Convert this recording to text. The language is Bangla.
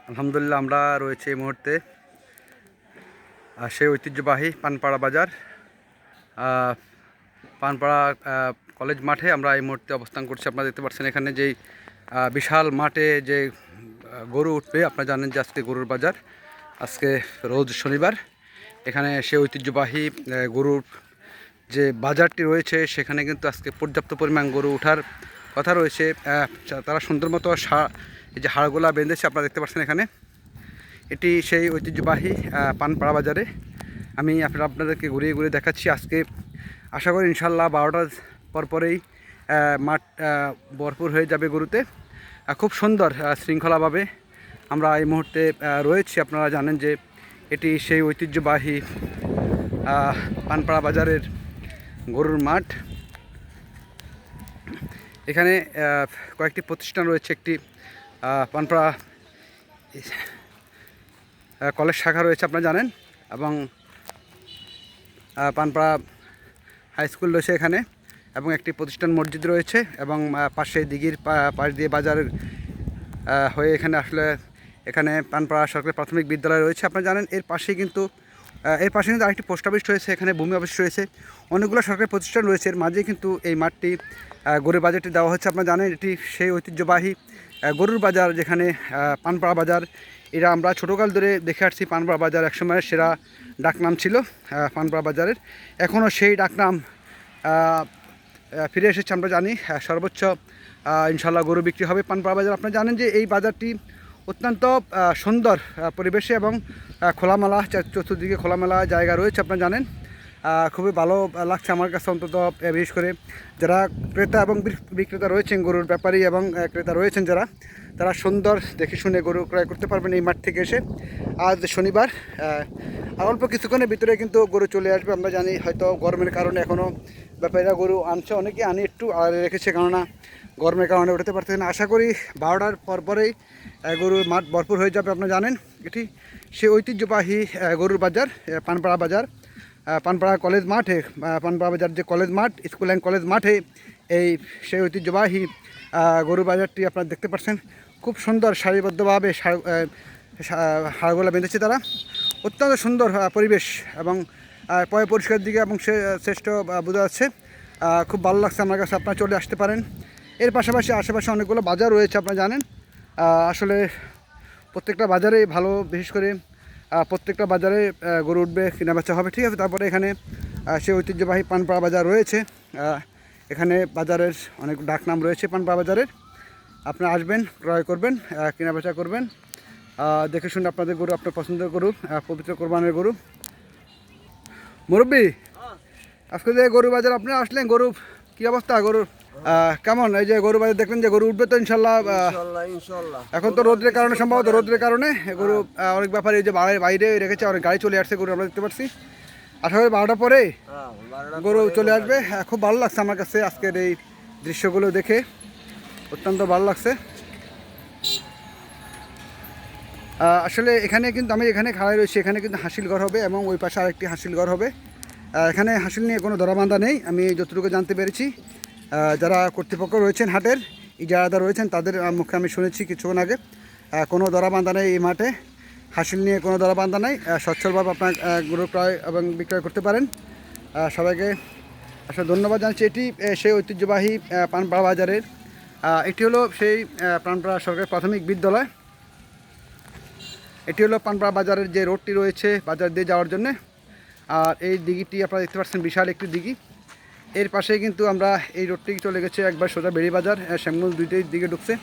আলহামদুলিল্লাহ আমরা রয়েছে এই মুহূর্তে সেই ঐতিহ্যবাহী পানপাড়া বাজার পানপাড়া কলেজ মাঠে আমরা এই মুহূর্তে অবস্থান করছি। আপনারা দেখতে পাচ্ছেন এখানে যেই বিশাল মাঠে যে গরু উঠবে। আপনারা জানেন যে আজকে গরুর বাজার, আজকে রোজ শনিবার। এখানে সেই ঐতিহ্যবাহী গরুর যে বাজারটি রয়েছে সেখানে কিন্তু আজকে পর্যাপ্ত পরিমাণ গরু ওঠার কথা রয়েছে। তারা সুন্দর মতো এই যে হাড়গোলা বেঁধেছে, আপনারা দেখতে পাচ্ছেন এখানে। এটি সেই ঐতিহ্যবাহী পানপাড়া বাজারে আমি আপনাদেরকে ঘুরিয়ে ঘুরিয়ে দেখাচ্ছি। আজকে আশা করি ইনশাল্লাহ 12টার পরেই মাঠ ভরপুর হয়ে যাবে গরুতে। খুব সুন্দর শৃঙ্খলাভাবে আমরা এই মুহূর্তে রয়েছি। আপনারা জানেন যে এটি সেই ঐতিহ্যবাহী পানপাড়া বাজারের গরুর মাঠ। এখানে কয়েকটি প্রতিষ্ঠান রয়েছে। একটি পানপাড়া কলেজ শাখা রয়েছে আপনারা জানেন, এবং পানপাড়া হাই স্কুল রয়েছে এখানে, এবং একটি প্রতিষ্ঠান মসজিদ রয়েছে, এবং পাশে দিঘির পাশ দিয়ে বাজার হয়ে এখানে আসলে এখানে পানপাড়া সরকারি প্রাথমিক বিদ্যালয় রয়েছে আপনারা জানেন। এর পাশে কিন্তু আরেকটি পোস্ট অফিস রয়েছে, এখানে ভূমি অফিস রয়েছে, অনেকগুলো সরকারি প্রতিষ্ঠান রয়েছে। এর মাঝে কিন্তু এই মাঠটি গরুর বাজারটি দেওয়া হচ্ছে। আপনারা জানেন এটি সেই ঐতিহ্যবাহী গরুর বাজার, যেখানে পানপাড়া বাজার এরা আমরা ছোটোকাল ধরে দেখে আসছি। পানপাড়া বাজার একসময় সেরা ডাকনাম ছিল পানপাড়া বাজারের, এখনও সেই ডাকনাম ফিরে এসেছে। আমরা জানি সর্বোচ্চ ইনশাল্লাহ গরু বিক্রি হবে পানপাড়া বাজার। আপনারা জানেন যে এই বাজারটি অত্যন্ত সুন্দর পরিবেশে এবং খোলামেলা, চতুর্দিকে খোলামেলা জায়গা রয়েছে আপনারা জানেন। খুবই ভালো লাগছে আমার কাছে, অন্তত বিশেষ করে যারা ক্রেতা এবং বিক্রেতা রয়েছেন, গরুর ব্যাপারী এবং ক্রেতা রয়েছেন যারা, তারা সুন্দর দেখে শুনে গরু ক্রয় করতে পারবেন এই মাঠ থেকে এসে। আজ শনিবার, অল্প কিছুক্ষণের ভিতরে কিন্তু গরু চলে আসবে। আমরা জানি হয়তো গরমের কারণে এখনও ব্যাপারীরা গরু আনছে, অনেকে আনি একটু আড়ে রেখেছে, কেননা গরমের কারণে উঠতে পারতেছে না। আশা করি 12টার পরেই গরুর মাঠ ভরপুর হয়ে যাবে। আপনারা জানেন এটি সেই ঐতিহ্যবাহী গরুর বাজার, পানপাড়া বাজার, পানপাড়া কলেজ মাঠে, পানপাড়া বাজার যে কলেজ মাঠ, স্কুল অ্যান্ড কলেজ মাঠে এই সেই ঐতিহ্যবাহী গরুর বাজারটি আপনারা দেখতে পাচ্ছেন। খুব সুন্দর সারিবদ্ধভাবে হাড়গোলা বেঁধেছে তারা। অত্যন্ত সুন্দর পরিবেশ এবং পরিষ্কার দিকে এবং সে শ্রেষ্ঠ বোঝা যাচ্ছে। খুব ভালো লাগছে আমার কাছে। আপনারা চলে আসতে পারেন। এর পাশাপাশি আশেপাশে অনেকগুলো বাজার রয়েছে আপনারা জানেন। আসলে প্রত্যেকটা বাজারেই ভালো, বিশেষ করে প্রত্যেকটা বাজারে গরু উঠবে, কেনাবেচা হবে, ঠিক আছে। তারপরে এখানে সেই ঐতিহ্যবাহী পানপাড়া বাজার রয়েছে। এখানে বাজারের অনেক ডাকনাম রয়েছে পানপাড়া বাজারের। আপনারা আসবেন, ক্রয় করবেন, কেনাবেচা করবেন, দেখে শুনে আপনাদের গরু, আপনার পছন্দের গরু, পবিত্র কোরবানের গরু। মুরব্বী, আজকে যে গরু বাজার আপনি আসলেন, গরু কী অবস্থা গরুর? কেমন এই যে গরু বাজার দেখলেন যে গরু উঠবে তো ইনশাল্লাহ? এখন তো রোদ্রের কারণে, সম্ভবত রোদ্রের কারণে গরু অনেক ব্যাপারে এই যে বাইরে রেখেছে, অনেক গাড়ি চলে আসছে গরু, আমরা দেখতে পাচ্ছি। আশা করি 12টা পরে গরু চলে আসবে। খুব ভালো লাগছে আমার কাছে আজকের এই দৃশ্যগুলো দেখে, অত্যন্ত ভালো লাগছে। আসলে এখানে কিন্তু আমি এখানে খাড়াই রয়েছি, এখানে কিন্তু হাসিল ঘর হবে এবং ওই পাশে আরেকটি হাসিল ঘর হবে। এখানে হাসিল নিয়ে কোনো ধরাবান্ধা নেই, আমি যতটুকু জানতে পেরেছি। যারা কর্তৃপক্ষ রয়েছেন হাটের, ইজারাদা রয়েছেন, তাদের মুখে আমি শুনেছি কিছুক্ষণ আগে, কোনো ধরাবান্ধা নেই এই মাঠে, হাসিল নিয়ে কোনো ধরাবান্ধা নেই। সচ্ছলভাবে আপনার গরু ক্রয় এবং বিক্রয় করতে পারেন। সবাইকে আসলে ধন্যবাদ জানাচ্ছি। এটি সেই ঐতিহ্যবাহী পানপাড়া বাজারের, এটি হলো সেই পানপাড়া সরকারি প্রাথমিক বিদ্যালয়। এটি হলো পানপাড়া বাজারের যে রোডটি রয়েছে বাজার দিয়ে যাওয়ার জন্যে। আর এই দিঘিটি আপনারা দেখতে পাচ্ছেন, বিশাল একটি দিঘি। এর পাশেই কিন্তু আমরা এই রোডটি চলে গেছে একবার সোজা বেড়িবাজার, শ্যামগঞ্জ, দুইটাই দিকে ঢুকছে।